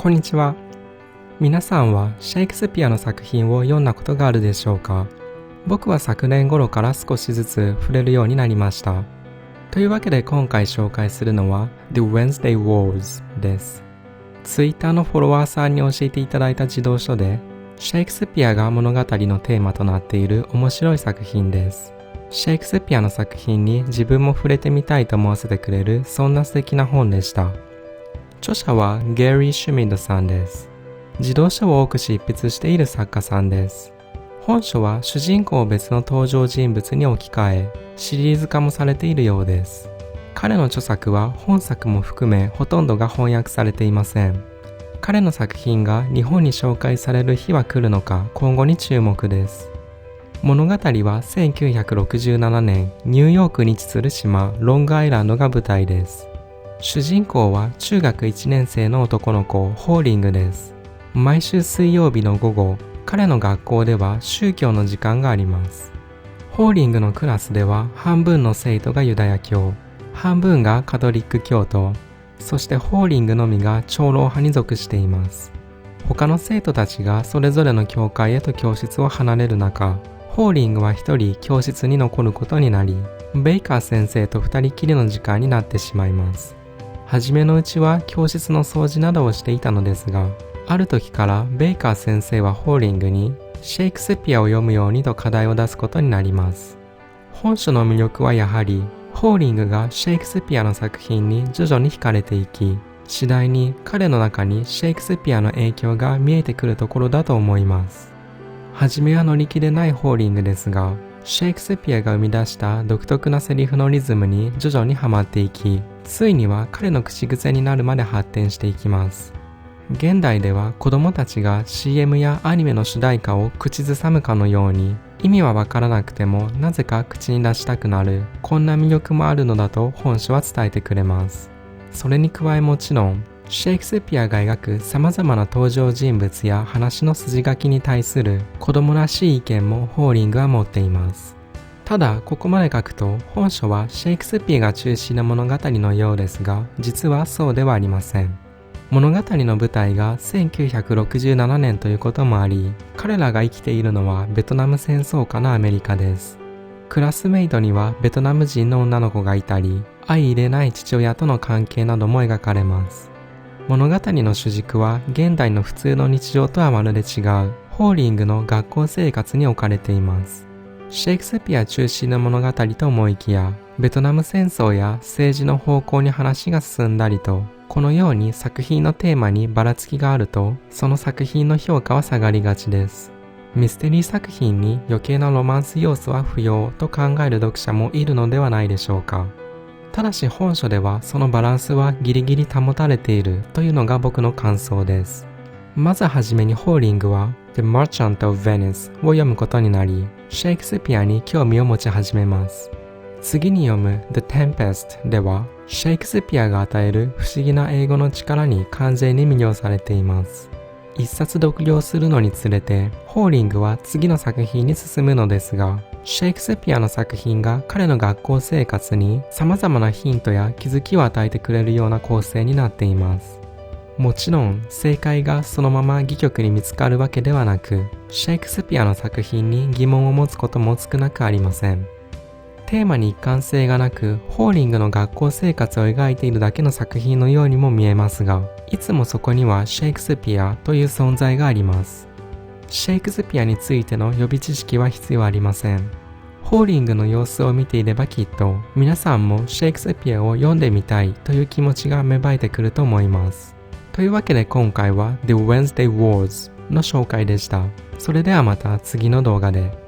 こんにちは。皆さんはシェイクスピアの作品を読んだことがあるでしょうか？僕は昨年頃から少しずつ触れるようになりました。というわけで今回紹介するのは The Wednesday Wars です。Twitter のフォロワーさんに教えていただいた児童書で、シェイクスピアが物語のテーマとなっている面白い作品です。シェイクスピアの作品に自分も触れてみたいと思わせてくれる、そんな素敵な本でした。著者はゲリー・シュミッドさんです。児童書を多く執筆している作家さんです。本書は主人公を別の登場人物に置き換え、シリーズ化もされているようです。彼の著作は本作も含めほとんどが翻訳されていません。彼の作品が日本に紹介される日は来るのか今後に注目です。物語は1967年、ニューヨークに位置する島ロングアイランドが舞台です。主人公は中学1年生の男の子ホーリングです。毎週水曜日の午後、彼の学校では宗教の時間があります。ホーリングのクラスでは半分の生徒がユダヤ教、半分がカトリック教徒、そしてホーリングのみが長老派に属しています。他の生徒たちがそれぞれの教会へと教室を離れる中、ホーリングは一人教室に残ることになり、ベイカー先生と二人きりの時間になってしまいます。はじめのうちは教室の掃除などをしていたのですが、ある時からベイカー先生はホーリングにシェイクスピアを読むようにと課題を出すことになります。本書の魅力はやはり、ホーリングがシェイクスピアの作品に徐々に惹かれていき、次第に彼の中にシェイクスピアの影響が見えてくるところだと思います。はじめは乗り気でないホーリングですが、シェイクスピアが生み出した独特なセリフのリズムに徐々にはまっていき、ついには彼の口癖になるまで発展していきます。現代では子供たちが CM やアニメの主題歌を口ずさむかのように、意味はわからなくてもなぜか口に出したくなる、こんな魅力もあるのだと本書は伝えてくれます。それに加えもちろん、シェイクスピアが描く様々な登場人物や話の筋書きに対する子供らしい意見もホーリングは持っています。ただ、ここまで書くと本書はシェイクスピアが中心な物語のようですが、実はそうではありません。物語の舞台が1967年ということもあり、彼らが生きているのはベトナム戦争下のアメリカです。クラスメイトにはベトナム人の女の子がいたり、相入れない父親との関係なども描かれます。物語の主軸は現代の普通の日常とはまるで違うホーリングの学校生活に置かれています。シェイクスピア中心の物語と思いきや、ベトナム戦争や政治の方向に話が進んだりと、このように作品のテーマにばらつきがあると、その作品の評価は下がりがちです。ミステリー作品に余計なロマンス要素は不要と考える読者もいるのではないでしょうか。ただし本書ではそのバランスはギリギリ保たれているというのが僕の感想です。まずはじめにホーリングは The Merchant of Venice を読むことになり、シェイクスピアに興味を持ち始めます。次に読む The Tempest では、シェイクスピアが与える不思議な英語の力に完全に魅了されています。一冊読了するのにつれて、ホーリングは次の作品に進むのですが、シェイクスピアの作品が彼の学校生活に様々なヒントや気づきを与えてくれるような構成になっています。もちろん正解がそのまま戯曲に見つかるわけではなく、シェイクスピアの作品に疑問を持つことも少なくありません。テーマに一貫性がなく、ホーリングの学校生活を描いているだけの作品のようにも見えますが、いつもそこにはシェイクスピアという存在があります。シェイクスピアについての予備知識は必要ありません。ホーリングの様子を見ていればきっと、皆さんもシェイクスピアを読んでみたいという気持ちが芽生えてくると思います。というわけで今回は The Wednesday Wars の紹介でした。それではまた次の動画で。